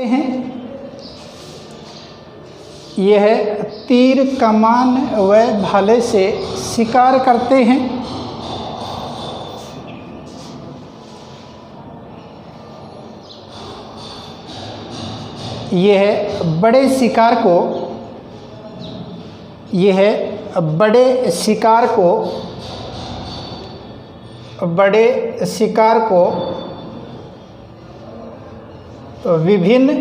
हैं। यह तीर कमान व भाले से शिकार करते हैं। यह बड़े शिकार को विभिन्न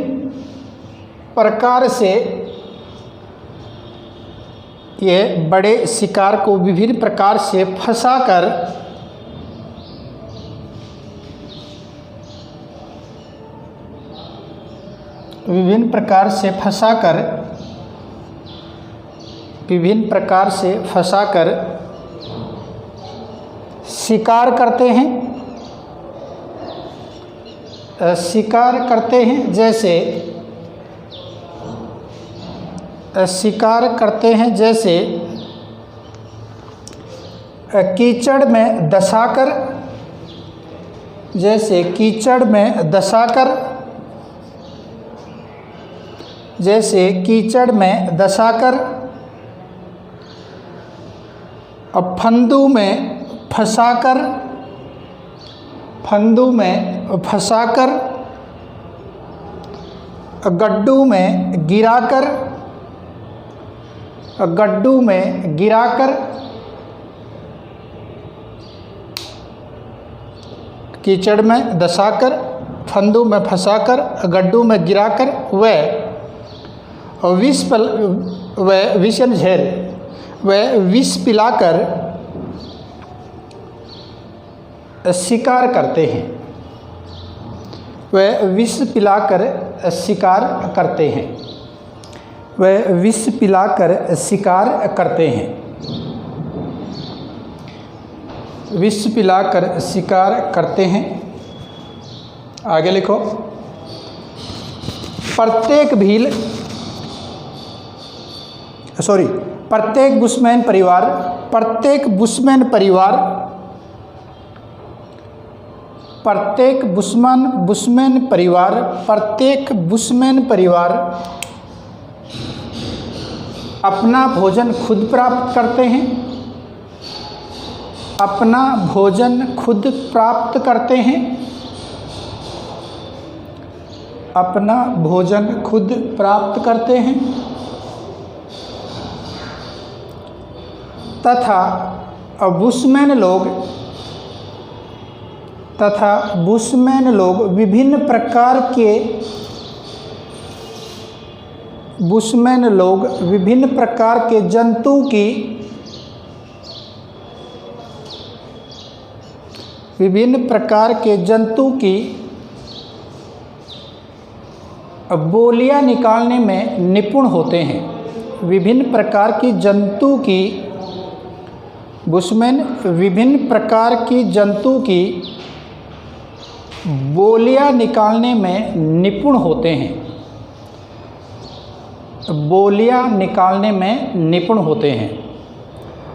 प्रकार से फंसाकर शिकार करते हैं। जैसे कीचड़ में दसाकर और फंदू में फंसाकर गड्ढू में गिराकर कीचड़ में दसाकर, फंदू में फंसाकर, गड्ढू में गिराकर विष पिलाकर शिकार करते हैं। विष पिलाकर शिकार करते हैं। आगे लिखो। प्रत्येक बुशमैन परिवार अपना भोजन खुद प्राप्त करते हैं। तथा बुशमैन लोग विभिन्न प्रकार के जंतु की बोलियां निकालने में निपुण होते हैं। बुशमैन विभिन्न प्रकार की जंतु की बोलियां निकालने में निपुण होते हैं।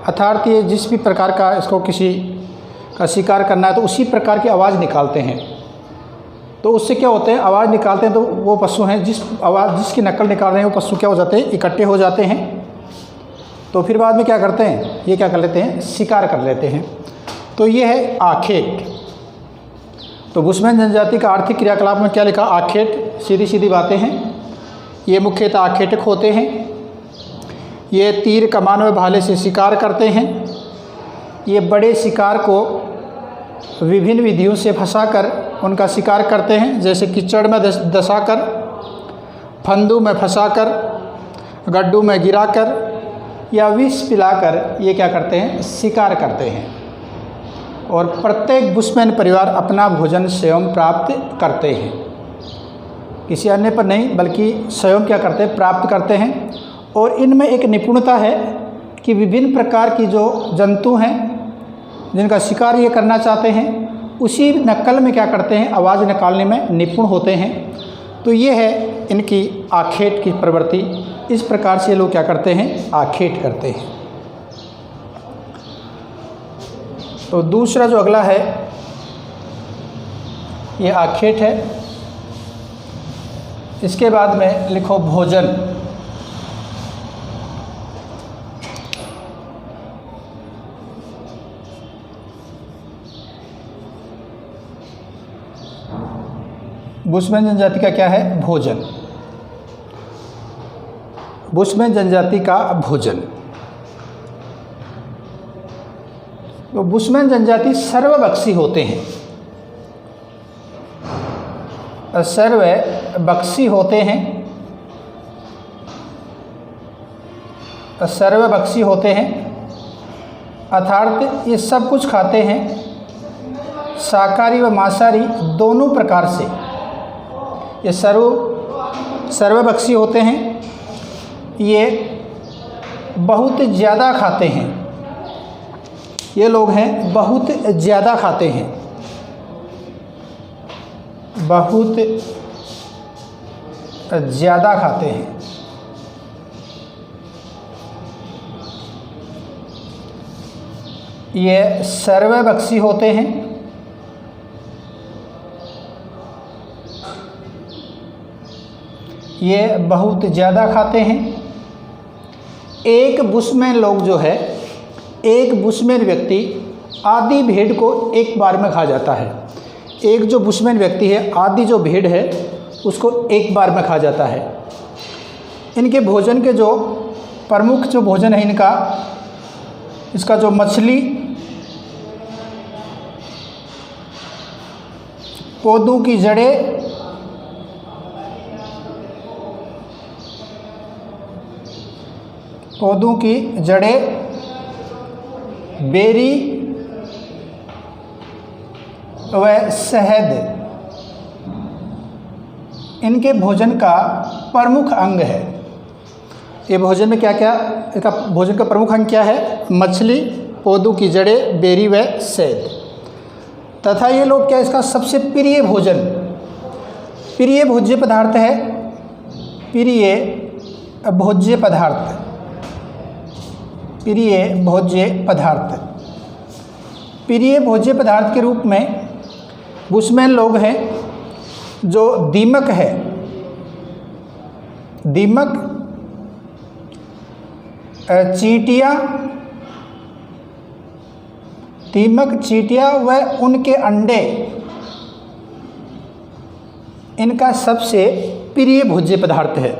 अर्थात ये जिस भी प्रकार का इसको किसी का शिकार करना है तो उसी प्रकार की आवाज़ निकालते हैं। तो उससे क्या होते हैं, आवाज़ निकालते हैं तो वो पशु हैं जिसकी नकल निकाल रहे हैं वो पशु क्या हो जाते हैं, इकट्ठे हो जाते हैं। तो फिर बाद में क्या करते हैं, ये क्या कर लेते हैं, शिकार कर लेते हैं। तो ये है आखेट। तो बुशमैन जनजाति का आर्थिक क्रियाकलाप में क्या लिखा, आखेट। सीधी सीधी बातें हैं। ये मुख्यतः आखेटक होते हैं। ये तीर कमान व भाले से शिकार करते हैं। ये बड़े शिकार को विभिन्न विधियों से फंसाकर उनका शिकार करते हैं। जैसे कीचड़ में दसाकर, फंदू में फंसाकर, गड्ढू में गिराकर या विष पिलाकर ये क्या करते हैं, शिकार करते हैं। और प्रत्येक बुशमैन परिवार अपना भोजन स्वयं प्राप्त करते हैं, किसी अन्य पर नहीं बल्कि स्वयं क्या करते हैं, प्राप्त करते हैं। और इनमें एक निपुणता है कि विभिन्न प्रकार की जो जंतु हैं जिनका शिकार ये करना चाहते हैं उसी नकल में क्या करते हैं, आवाज़ निकालने में निपुण होते हैं। तो ये है इनकी आखेट की प्रवृत्ति। इस प्रकार से लोग क्या करते हैं, आखेट करते हैं। तो दूसरा जो अगला है ये आखेट है। इसके बाद में लिखो भोजन। बुशमैन जनजाति का क्या है? भोजन। बुशमैन जनजाति का भोजन। तो बुशमैन जनजाति सर्वभक्षी होते हैं। सर्वभक्षी होते हैं। सर्वभक्षी होते हैं अर्थात ये सब कुछ खाते हैं, शाकाहारी व मांसाहारी दोनों प्रकार से। ये सर्वभक्षी होते हैं। ये बहुत ज़्यादा खाते हैं। ये लोग हैं बहुत ज़्यादा खाते हैं, बहुत ज़्यादा खाते हैं। ये सर्वभक्षी होते हैं। ये बहुत ज़्यादा खाते हैं। एक बुशमैन लोग जो है, एक बुशमैन व्यक्ति आधी भेड़ को एक बार में खा जाता है। एक जो बुशमैन व्यक्ति है, आधी जो भेड़ है उसको एक बार में खा जाता है। इनके भोजन के जो प्रमुख जो भोजन है इनका, इसका जो मछली, पौधों की जड़ें, पौधों की जड़ें, बेरी व शहद इनके भोजन का प्रमुख अंग है। ये भोजन में क्या क्या, इसका भोजन का प्रमुख अंग क्या है? मछली, पौधों की जड़ें, बेरी व शहद। तथा ये लोग क्या, इसका सबसे प्रिय भोजन, प्रिय भोज्य पदार्थ है, प्रिय भोज्य पदार्थ, प्रिय भोज्य पदार्थ। प्रिय भोज्य पदार्थ के रूप में बुशमैन लोग हैं जो दीमक है, दीमक, चींटियाँ, दीमक, चींटियाँ व उनके अंडे इनका सबसे प्रिय भोज्य पदार्थ है।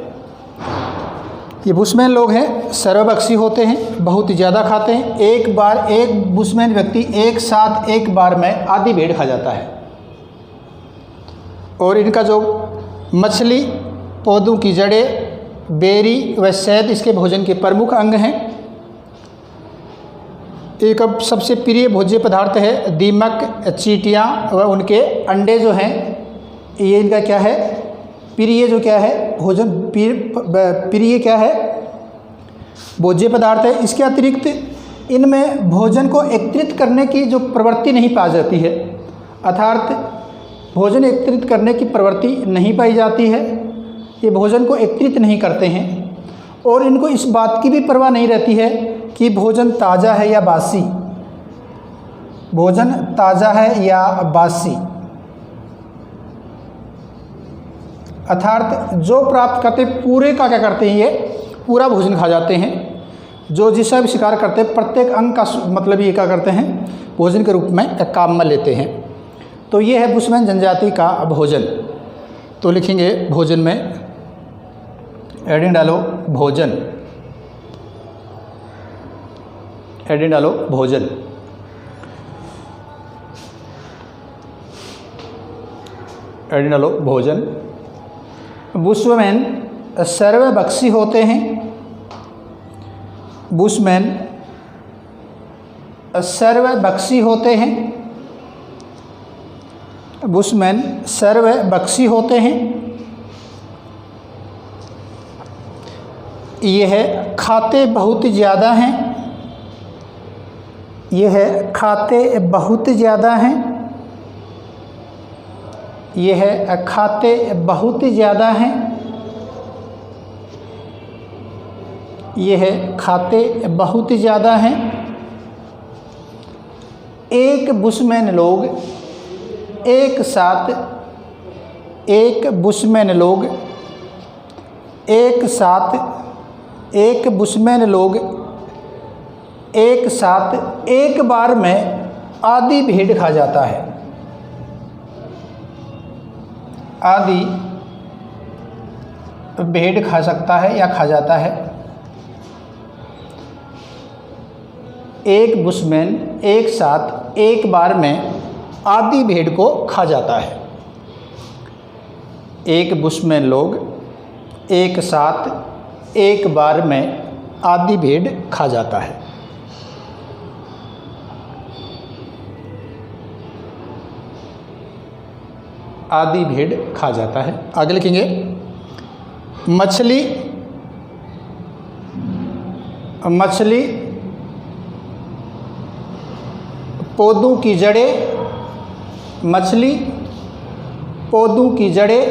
ये बुशमैन लोग हैं, सर्वभक्षी होते हैं, बहुत ज़्यादा खाते हैं। एक बार एक बुशमैन व्यक्ति एक साथ एक बार में आधी भेड़ खा जाता है। और इनका जो मछली, पौधों की जड़ें, बेरी व शहद इसके भोजन के प्रमुख अंग हैं। एक अब सबसे प्रिय भोज्य पदार्थ है दीमक, चींटियाँ व उनके अंडे जो हैं, ये इनका क्या है? प्रिय जो क्या है? भोजन, प्रिय क्या है? भोज्य पदार्थ है। इसके अतिरिक्त इनमें भोजन को एकत्रित करने की जो प्रवृत्ति नहीं पाई जाती है, अर्थात भोजन एकत्रित करने की प्रवृत्ति नहीं पाई जाती है। ये भोजन को एकत्रित नहीं करते हैं और इनको इस बात की भी परवाह नहीं रहती है कि भोजन ताज़ा है या बासी, भोजन ताज़ा है या बासी। अर्थात जो प्राप्त करते पूरे का क्या करते हैं, ये पूरा भोजन खा जाते हैं। जो जिसका भी शिकार करते हैं प्रत्येक अंग का मतलब ये क्या करते हैं? भोजन के रूप में काम में लेते हैं। तो ये है बुशमैन जनजाति का भोजन। तो लिखेंगे भोजन में हेडिंग डालो भोजन, हेडिंग डालो भोजन। हेडिंग डालो भोजन। बुशमैन सर्वभक्षी होते हैं। बुशमैन सर्वभक्षी होते हैं। बुशमैन सर्वभक्षी होते हैं। यह खाते बहुत ज़्यादा हैं। यह खाते बहुत ज़्यादा हैं। यह खाते बहुत ज़्यादा हैं। यह खाते बहुत ज़्यादा हैं। एक बुशमैन लोग एक साथ, एक बुशमैन लोग एक साथ एक बुशमैन लोग एक साथ एक बार में आधी भेड़ खा जाता है। आधी भेड़ खा सकता है या खा जाता है। एक बुशमैन एक साथ एक बार में आधी भेड़ को खा जाता है। एक बुशमैन लोग एक साथ एक बार में आधी भेड़ खा जाता है। आधी भेड़ खा जाता है। आगे लिखेंगे मछली मछली पौधों की जड़ें, मछली पौधों की जड़ें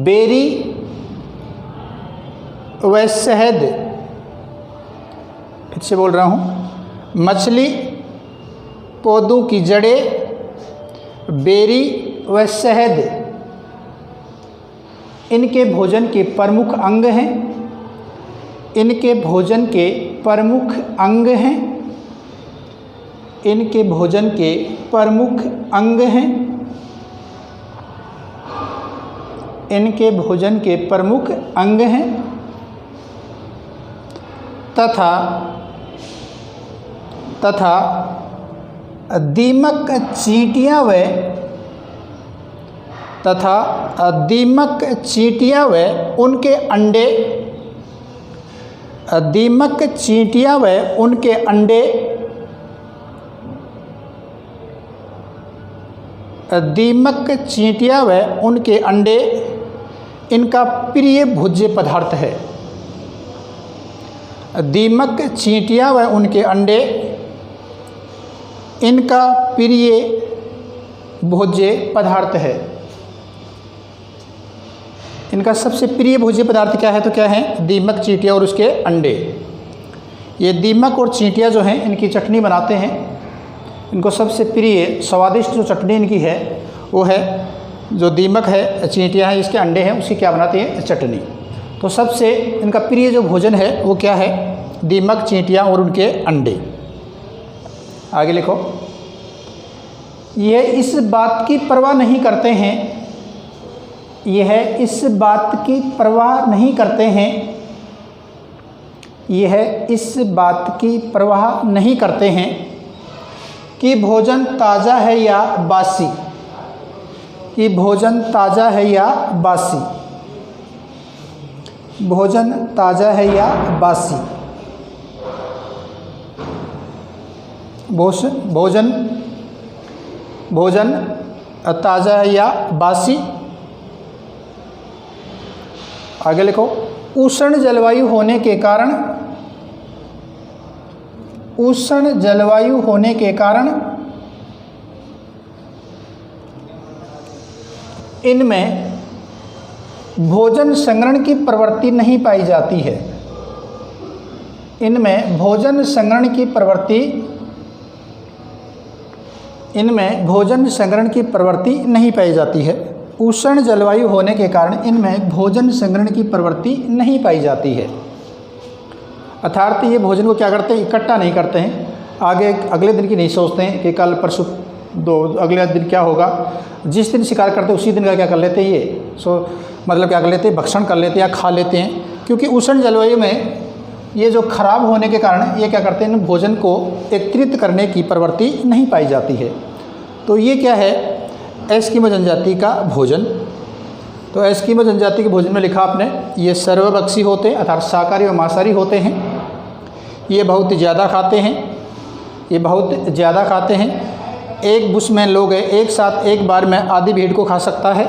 बेरी व शहद, फिर से बोल रहा हूँ, मछली पौधों की जड़ें बेरी व शहद इनके भोजन के प्रमुख अंग हैं। इनके भोजन के प्रमुख अंग हैं। इनके भोजन के प्रमुख अंग हैं। इनके भोजन के प्रमुख अंग हैं तथा दीमक चींटियाँ व उनके अंडे, दीमक चींटियाँ व उनके अंडे, दीमक चींटियाँ व उनके अंडे इनका प्रिय भोज्य पदार्थ है। दीमक चींटियाँ व उनके अंडे इनका प्रिय भोज्य पदार्थ है। इनका सबसे प्रिय भोज्य पदार्थ क्या है? तो क्या है? दीमक, चींटियाँ और उसके अंडे। ये दीमक और चींटियाँ जो हैं इनकी चटनी बनाते हैं। इनको सबसे प्रिय स्वादिष्ट जो चटनी इनकी है वो है, जो दीमक है, चींटियाँ हैं, इसके अंडे हैं, उसकी क्या बनाती है? चटनी। तो सबसे इनका प्रिय जो भोजन है वो क्या है? दीमक, चींटियाँ और उनके अंडे। आगे लिखो, यह इस बात की परवाह नहीं करते हैं, यह इस बात की परवाह नहीं करते हैं, यह इस बात की परवाह नहीं करते हैं कि भोजन ताज़ा है या बासी, कि भोजन ताज़ा है या बासी, भोजन ताज़ा है या बासी। भोजन भोजन ताज़ा है या बासी। आगे लिखो, उष्ण जलवायु होने के कारण, उष्ण जलवायु होने के कारण इनमें भोजन संग्रहण की प्रवृत्ति नहीं पाई जाती है। इनमें भोजन संग्रहण की प्रवृत्ति, इनमें भोजन संग्रहण की प्रवृत्ति नहीं पाई जाती है। उष्ण जलवायु होने के कारण इनमें भोजन संग्रहण की प्रवृत्ति नहीं पाई जाती है। अर्थात ये भोजन को क्या करते हैं? इकट्ठा नहीं करते हैं। आगे अगले दिन की नहीं सोचते हैं कि कल परसों अगले दिन क्या होगा। जिस दिन शिकार करते हैं उसी दिन का क्या कर लेते हैं ये मतलब क्या कर लेते हैं? भक्षण कर लेते हैं या खा लेते हैं। क्योंकि उष्ण जलवायु में ये जो खराब होने के कारण ये क्या करते हैं? भोजन को एकत्रित करने की प्रवृत्ति नहीं पाई जाती है। तो ये क्या है? एस्किमो जनजाति का भोजन। तो एस्किमो जनजाति के भोजन में लिखा आपने, ये सर्वभक्षी होते हैं, अर्थात शाकाहारी और मांसाहारी होते हैं। ये बहुत ज़्यादा खाते हैं, ये बहुत ज़्यादा खाते हैं। एक बुशमैन लोग है, एक साथ एक बार में आधी भेड़ को खा सकता है।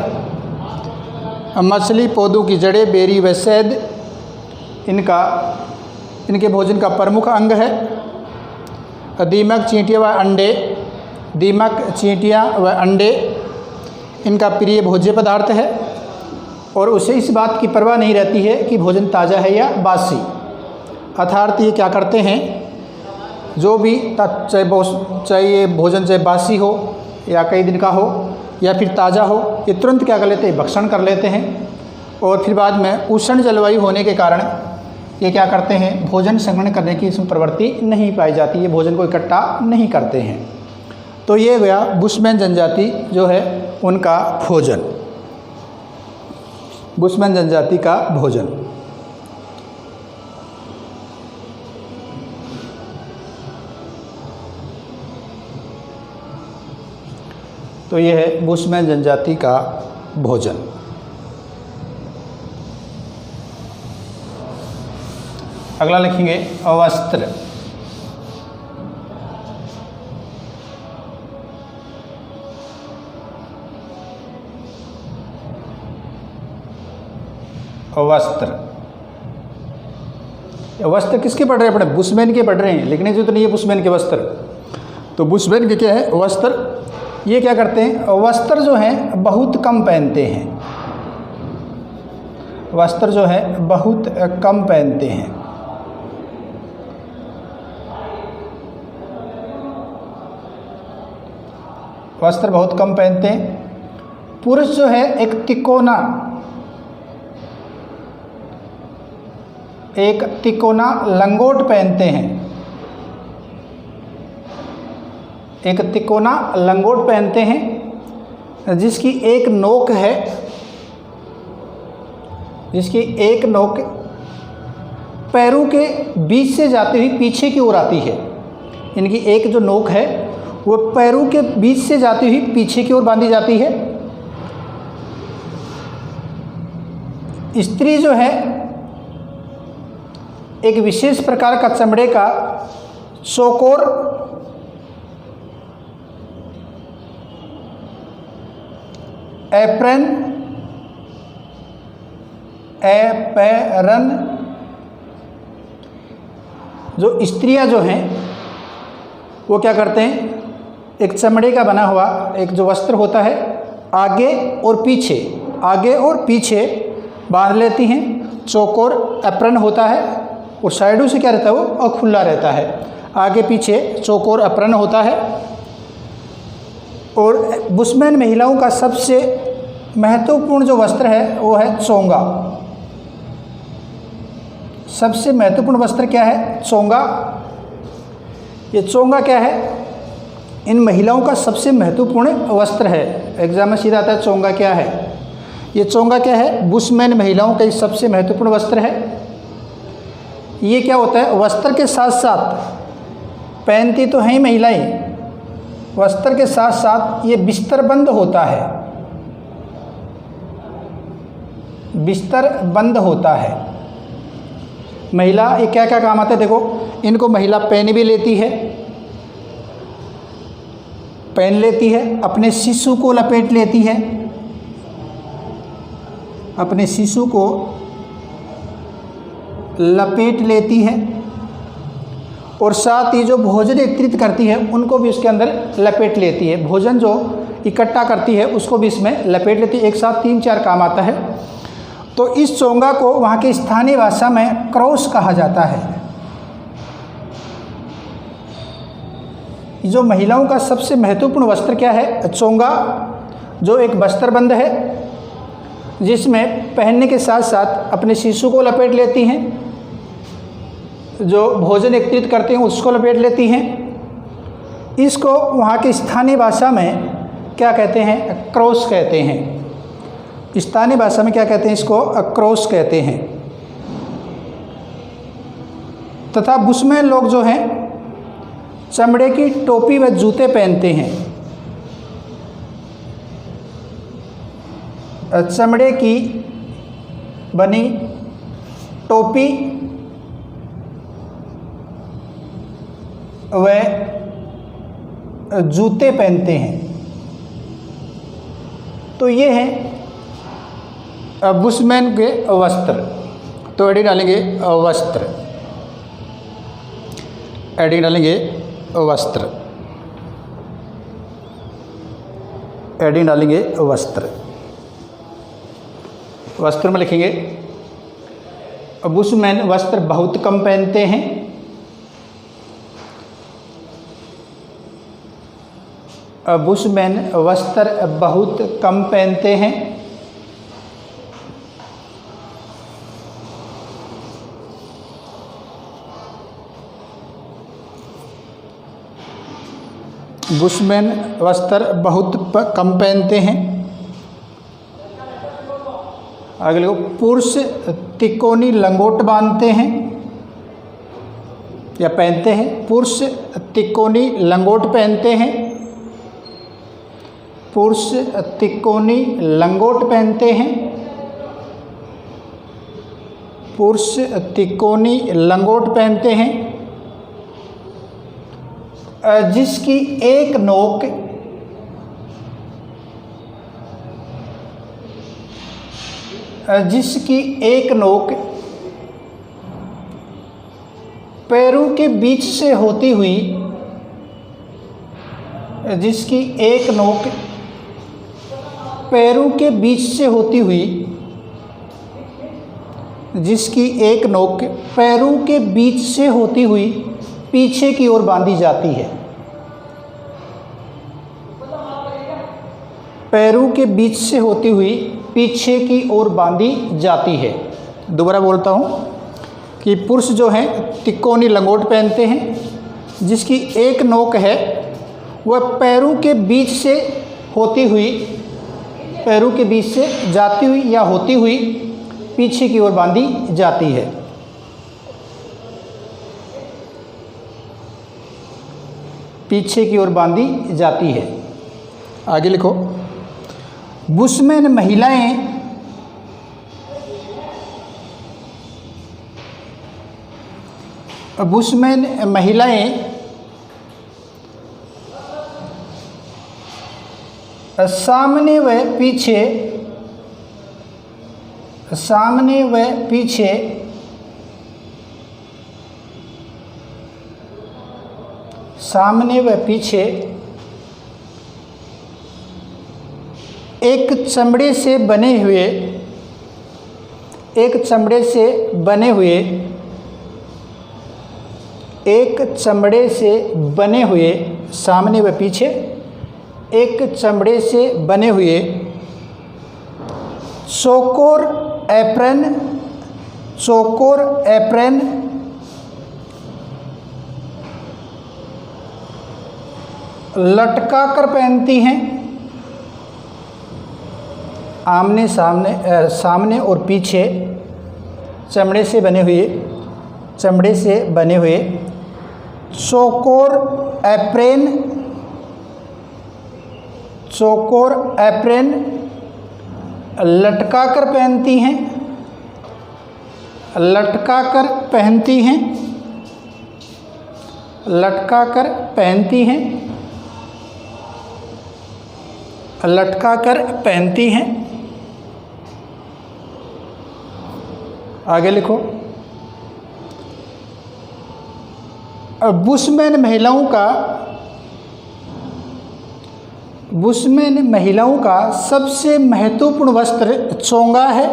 मछली, पौधों की जड़ें, बेरी व शहद इनके भोजन का प्रमुख अंग है। दीमक, चींटियाँ व अंडे, दीमक, चींटियाँ व अंडे इनका प्रिय भोज्य पदार्थ है। और उसे इस बात की परवाह नहीं रहती है कि भोजन ताज़ा है या बासी। अर्थात ये क्या करते हैं? जो भी चाहे ये भोजन चाहे बासी हो या कई दिन का हो या फिर ताज़ा हो, ये तुरंत क्या कर लेते हैं? भक्षण कर लेते हैं। और फिर बाद में उष्ण जलवायु होने के कारण ये क्या करते हैं, भोजन संग्रहण करने की इसमें प्रवृत्ति नहीं पाई जाती, ये भोजन को इकट्ठा नहीं करते हैं। तो ये गया बुशमैन जनजाति जो है उनका भोजन, बुशमैन जनजाति का भोजन। तो ये है बुशमैन जनजाति का भोजन। अगला लिखेंगे वस्त्र। वस्त्र, वस्त्र किसके पढ़ रहे हैं अपने, बुशमैन के पढ़ रहे हैं, लिखने से तो नहीं है बुशमैन के वस्त्र। तो बुशमैन के क्या है वस्त्र, ये क्या करते हैं, वस्त्र जो हैं बहुत कम पहनते हैं, वस्त्र जो है बहुत कम पहनते हैं। वस्त्र बहुत कम पहनते हैं। पुरुष जो है एक तिकोना लंगोट पहनते हैं, एक तिकोना लंगोट पहनते हैं जिसकी एक नोक है, जिसकी एक नोक पैरों के बीच से जाते हुए पीछे की ओर आती है। इनकी एक जो नोक है वो पैरों के बीच से जाती हुई पीछे की ओर बांधी जाती है। स्त्री जो है एक विशेष प्रकार का चमड़े का चौकोर एप्रन जो स्त्रियां जो हैं वो क्या करते हैं, एक चमड़े का बना हुआ एक जो वस्त्र होता है आगे और पीछे बांध लेती हैं। चौकोर एप्रन होता है और साइडों से क्या रहता है वो खुला रहता है, आगे पीछे चौकोर एप्रन होता है। और बुशमैन महिलाओं का सबसे महत्वपूर्ण जो वस्त्र है वो है चोंगा। सबसे महत्वपूर्ण वस्त्र क्या है, चोंगा। ये चोंगा क्या है, इन महिलाओं का सबसे महत्वपूर्ण वस्त्र है। एग्जाम में सीधा आता है चोंगा क्या है। ये चोंगा क्या है, बुशमैन महिलाओं का सबसे महत्वपूर्ण वस्त्र है। ये क्या होता है, वस्त्र के साथ साथ पहनती तो हैं महिलाएं, वस्त्र के साथ साथ ये बिस्तरबंद होता है, बिस्तरबंद होता है। महिला ये क्या क्या काम आता है, देखो इनको महिला पहन भी लेती है, पहन लेती है, अपने शिशु को लपेट लेती है, अपने शिशु को लपेट लेती है, और साथ ही जो भोजन एकत्रित करती है उनको भी उसके अंदर लपेट लेती है। भोजन जो इकट्ठा करती है उसको भी इसमें लपेट लेती है। एक साथ 3-4 काम आता है। तो इस चोंगा को वहाँ की स्थानीय भाषा में क्रॉस कहा जाता है। जो महिलाओं का सबसे महत्वपूर्ण वस्त्र क्या है, चोंगा, जो एक बस्तरबंद है जिसमें पहनने के साथ साथ अपने शिशु को लपेट लेती हैं, जो भोजन एकत्रित करते हैं उसको लपेट लेती हैं। इसको वहाँ की स्थानीय भाषा में क्या कहते हैं, क्रॉस कहते हैं। स्थानीय भाषा में क्या कहते हैं, इसको क्रॉस कहते हैं। तथा बुशमैन लोग जो हैं चमड़े की टोपी व जूते पहनते हैं। चमड़े की बनी टोपी व जूते पहनते हैं। तो ये हैं बुशमैन के वस्त्र। तो एडिंग डालेंगे वस्त्र, एडिंग डालेंगे वस्त्र, एडिंग डालेंगे वस्त्र। वस्त्र में लिखेंगे बुशमैन वस्त्र बहुत कम पहनते हैं। बुशमैन वस्त्र बहुत कम पहनते हैं। बुशमैन वस्त्र बहुत कम पहनते हैं। अगले को पुरुष तिकोनी लंगोट बांधते हैं या पहनते हैं। पुरुष तिकोनी लंगोट पहनते हैं। पुरुष तिकोनी लंगोट पहनते हैं। पुरुष तिकोनी लंगोट पहनते हैं जिसकी एक नोक पैरों के बीच से होती हुई पैरों के बीच से होती हुई पीछे की ओर बांधी जाती है। पैरों के बीच से होती हुई पीछे की ओर बांधी जाती है। दोबारा बोलता हूँ कि पुरुष जो हैं तिकोनी लंगोट पहनते हैं जिसकी एक नोक है वह पैरों के बीच से जाती हुई या होती हुई पीछे की ओर बांधी जाती है। पीछे की ओर बांधी जाती है। आगे लिखो। बुशमैन महिलाएं सामने व पीछे एक चमड़े से बने हुए चौकोर एप्रन लटका कर पहनती हैं। सामने और पीछे चमड़े से बने हुए चौकोर एप्रन लटका कर पहनती हैं। आगे लिखो। बुशमैन महिलाओं का सबसे महत्वपूर्ण वस्त्र चोंगा है।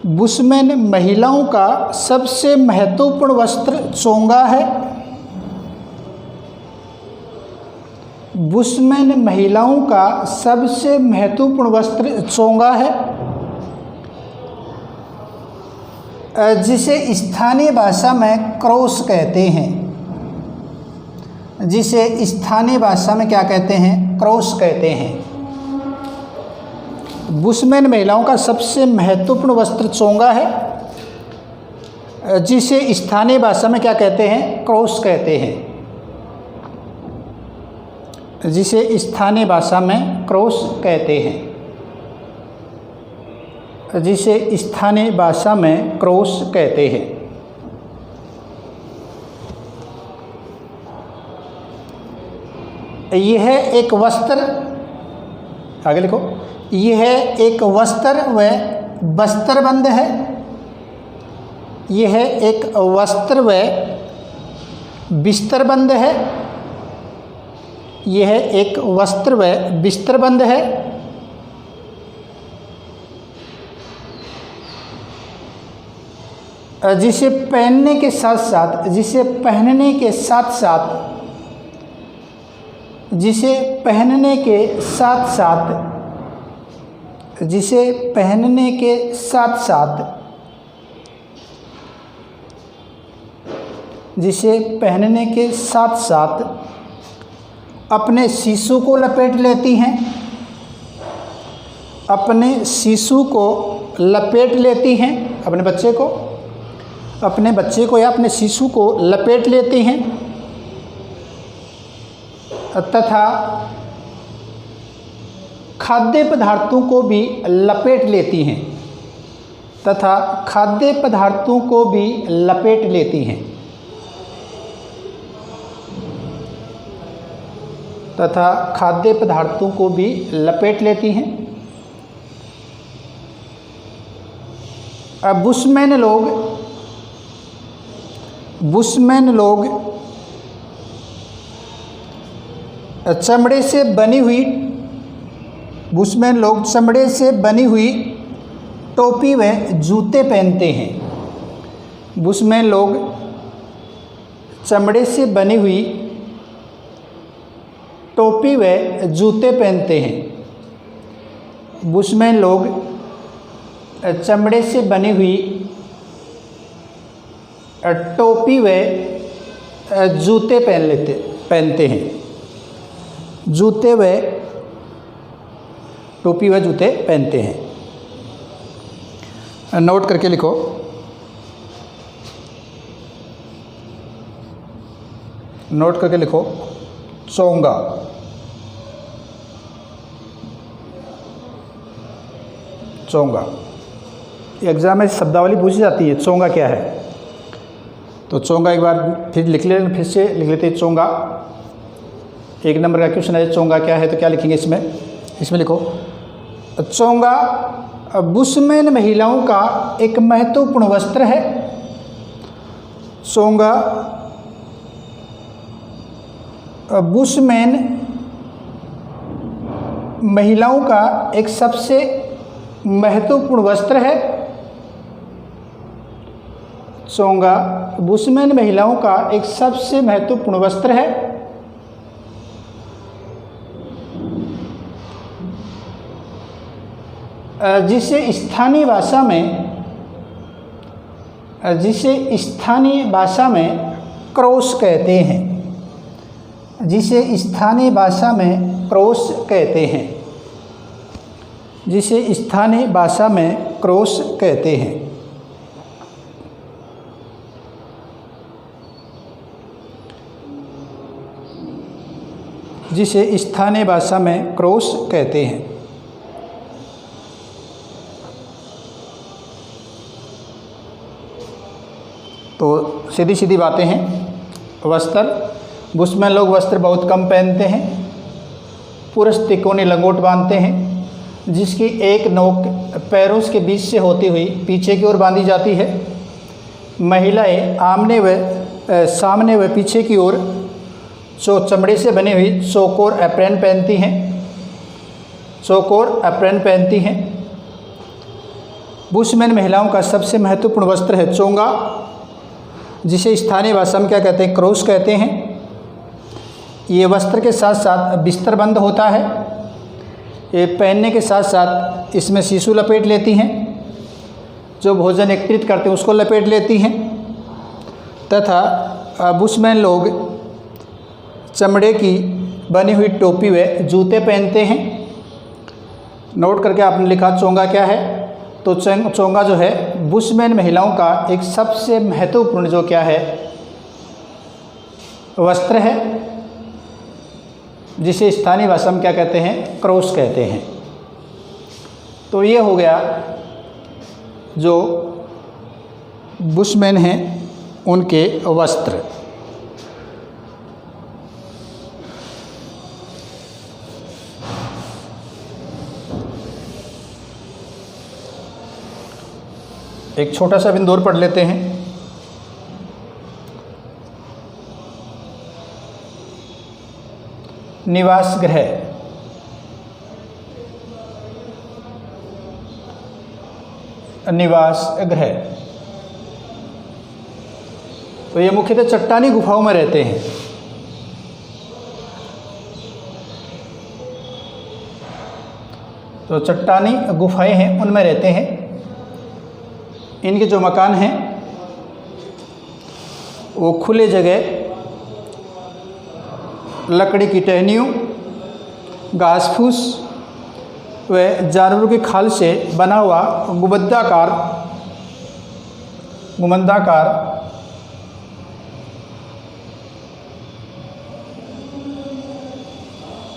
बुशमैन महिलाओं का सबसे महत्वपूर्ण वस्त्र चोंगा है। बुशमैन महिलाओं का सबसे महत्वपूर्ण वस्त्र चोंगा है जिसे स्थानीय भाषा में क्रॉस कहते हैं। क्या कहते हैं? क्रॉस कहते हैं। बुशमैन महिलाओं का सबसे महत्वपूर्ण वस्त्र चोंगा है जिसे स्थानीय भाषा में क्या कहते हैं? क्रॉस कहते हैं। यह एक वस्त्र, आगे लिखो, यह एक वस्त्र व बस्तरबंद है। यह एक वस्त्र व बिस्तरबंद है। यह एक वस्त्र व बिस्तरबंद है। जिसे पहनने के साथ साथ जिसे पहनने के साथ साथ अपने शिशु को लपेट लेती हैं, अपने शिशु को लपेट लेती हैं, अपने बच्चे को या अपने शिशु को लपेट लेती हैं, तथा खाद्य पदार्थों को भी लपेट लेती हैं, तथा खाद्य पदार्थों को भी लपेट लेती हैं, तथा खाद्य पदार्थों को भी लपेट लेती हैं। अब बुशमैन लोग चमड़े से बनी हुई टोपी व जूते पहनते हैं। बुशमैन लोग चमड़े से बनी हुई टोपी व जूते पहनते हैं। बुशमैन लोग चमड़े से बनी हुई टोपी व जूते पहनते हैं। टोपी व जूते पहनते हैं। नोट करके लिखो। चोंगा। एग्जाम में शब्दावली पूछी जाती है, चोंगा क्या है। तो चोंगा एक बार फिर फिर से लिख लेते हैं। चोंगा 1 नंबर का क्वेश्चन है, चोंगा क्या है। तो क्या लिखेंगे इसमें लिखो, चोंगा बुशमैन महिलाओं का एक महत्वपूर्ण वस्त्र है। चोंगा बुशमैन महिलाओं का एक सबसे महत्वपूर्ण वस्त्र है। चोंगा बुशमैन महिलाओं का एक सबसे महत्वपूर्ण वस्त्र है। जिसे स्थानीय भाषा में क्रॉस कहते हैं। जिसे स्थानीय भाषा में क्रॉस कहते हैं। जिसे स्थानीय भाषा में क्रॉस कहते हैं। जिसे स्थानीय भाषा में क्रॉस कहते हैं। तो सीधी सीधी बातें हैं। वस्त्र, बुशमैन लोग वस्त्र बहुत कम पहनते हैं। पुरुष तिकोनी लंगोट बांधते हैं, जिसकी एक नोक पैरों के बीच से होती हुई पीछे की ओर बांधी जाती है। महिलाएं सामने व पीछे की ओर चमड़े से बनी हुई चौकोर एप्रन पहनती हैं। बुशमैन महिलाओं का सबसे महत्वपूर्ण वस्त्र है चोंगा, जिसे स्थानीय भाषा में क्या कहते हैं, क्रॉस कहते हैं। ये वस्त्र के साथ साथ बिस्तर बंद होता है। ये पहनने के साथ साथ इसमें शिशु लपेट लेती हैं, जो भोजन एकत्रित करते हैं उसको लपेट लेती हैं, तथा बुशमैन लोग चमड़े की बनी हुई टोपी व जूते पहनते हैं। नोट करके आपने लिखा चोंगा क्या है। तो चोंगा जो है बुशमैन महिलाओं का एक सबसे महत्वपूर्ण जो क्या है वस्त्र है, जिसे स्थानीय भाषा में क्या कहते हैं, क्रॉस कहते हैं। तो ये हो गया जो बुशमैन हैं उनके वस्त्र। एक छोटा सा बिंदु और पढ़ लेते हैं। निवास गृह। तो ये मुख्यतः चट्टानी गुफाओं में रहते हैं। तो चट्टानी गुफाएं हैं उनमें रहते हैं। इनके जो मकान हैं वो खुले जगह लकड़ी की टहनियों, घास फूस व जानवरों की खाल से बना हुआ गुमंदाकार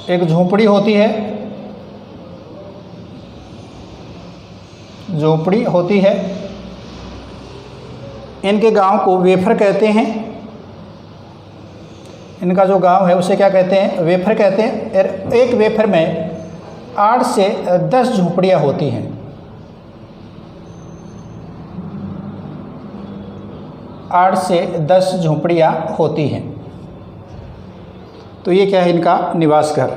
एक झोपड़ी होती है। इनके गांव को वेफर कहते हैं। इनका जो गांव है उसे क्या कहते हैं? वेफर कहते हैं। एक वेफर में 8 से 10 झोपड़ियाँ होती हैं। 8 से 10 झोपड़ियाँ होती हैं। तो ये क्या है? इनका निवास घर।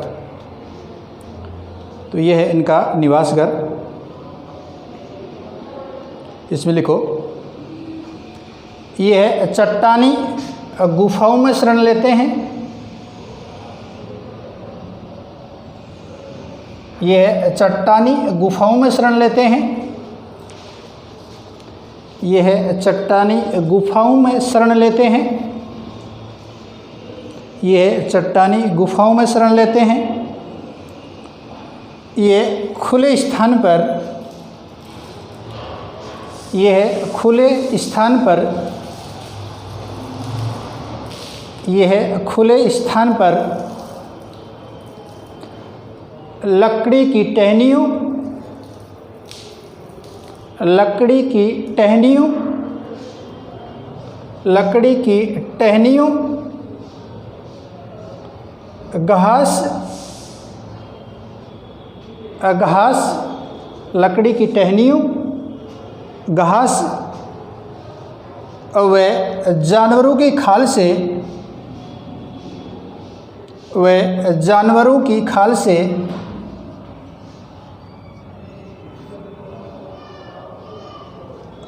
तो ये है इनका निवास घर। इसमें लिखो, ये है चट्टानी गुफाओं में शरण लेते हैं। ये है चट्टानी गुफाओं में शरण लेते हैं। ये है चट्टानी गुफाओं में शरण लेते हैं। ये है चट्टानी गुफाओं में शरण लेते हैं। ये खुले स्थान पर, ये है खुले स्थान पर, ये है खुले स्थान पर लकड़ी की टहनियों, लकड़ी की टहनियों, लकड़ी की टहनियों, घास, लकड़ी की टहनियों, घास व जानवरों की खाल से,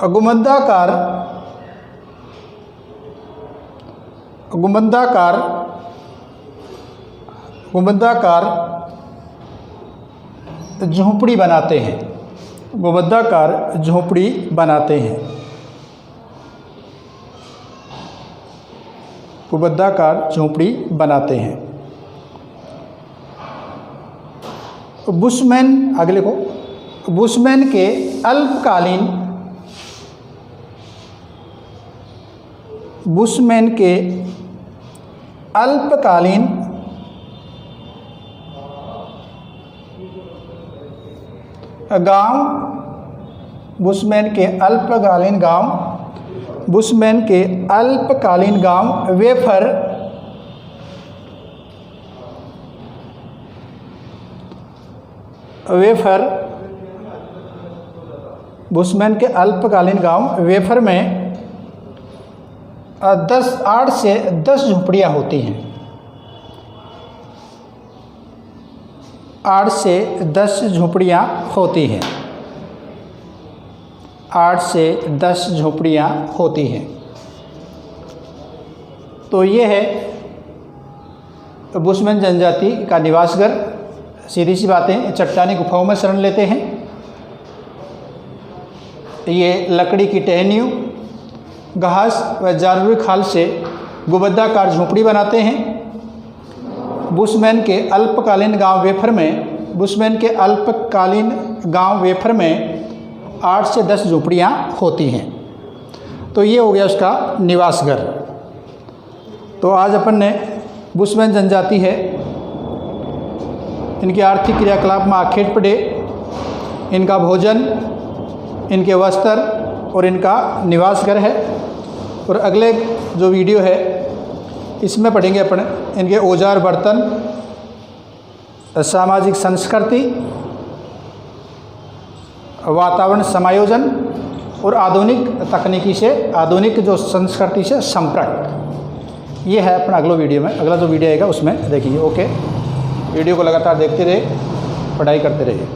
गुमंदाकार झोंपड़ी बनाते हैं। गुमंदाकार झोंपड़ी बनाते हैं। गुमंदाकार झोंपड़ी बनाते हैं। बुशमैन, अगले को, बुशमैन के अल्पकालीन, बुशमैन के अल्पकालीन गांव, बुशमैन के अल्पकालीन गांव, बुशमैन के अल्पकालीन गांव वेफर, बुशमैन के अल्पकालीन गांव वेफर में 8 से 10 झोपड़ियाँ होती हैं। 8 से 10 झोपड़ियाँ होती हैं। 8 से 10 झोपड़ियाँ होती हैं। तो ये है बुशमैन जनजाति का निवास घर। सीधी सी बातें, चट्टानी गुफाओं में शरण लेते हैं। ये लकड़ी की टहनियों, घास व जानवरी खाल से गुंबदाकार झोंपड़ी बनाते हैं। बुशमैन के अल्पकालीन गांव वेफर में, बुशमैन के अल्पकालीन गांव वेफर में 8 से 10 झोपड़ियाँ होती हैं। तो ये हो गया उसका निवास घर। तो आज अपन ने बुशमैन जनजाति है, इनकी आर्थिक क्रियाकलाप में आखेट पड़े, इनका भोजन, इनके वस्त्र और इनका निवास घर है। और अगले जो वीडियो है इसमें पढ़ेंगे अपन इनके औजार बर्तन, सामाजिक संस्कृति, वातावरण समायोजन और आधुनिक तकनीकी से, आधुनिक जो संस्कृति से संपर्क। ये है अपना अगला वीडियो में, अगला जो वीडियो आएगा उसमें देखिए। ओके, वीडियो को लगातार देखते रहिए, पढ़ाई करते रहिए।